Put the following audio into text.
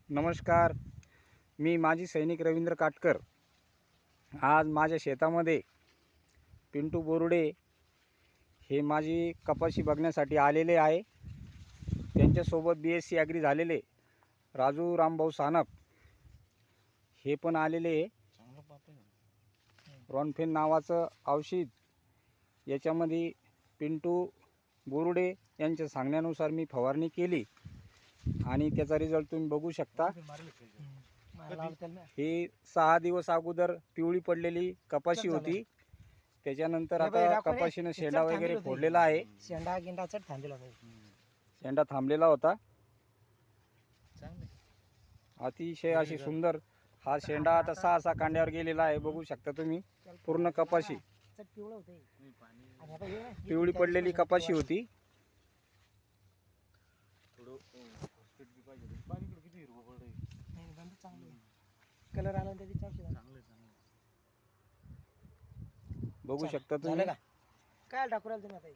नमस्कार, मी माजी सैनिक रवींद्र काटकर आज माझ्या शेतामध्ये पिंटू बोरुडे हे माझी कपाशी बघण्यासाठी आलेले आहे। त्यांच्यासोबत BSc ॲग्री झालेले राजू रामभाऊ सानप हे पण आलेले। रॉनफेन नावाचं औषध याच्यामध्ये पिंटू बोरुडे यांच्या सांगण्यानुसार मी फवारणी केली आणि त्याचा रिझल्ट तुम्ही बघू शकता। ही 6 दिवस अगोदर पिवळी पडलेली कपाशी होती, त्याच्यानंतर आता कपाशीने शेंडा वगैरे फोडलेला आहे। शेंडा थांबलेला होता। अतिशय अशी सुंदर हा शेंडा आता 6 कांड्यावर गेलेला आहे। बघू शकता तुम्ही पूर्ण कपाशी पिवळी पडलेली कपाशी होती। कलर आला बघू शकता तुम्ही। काय टाकू राहिले तुम्ही आता?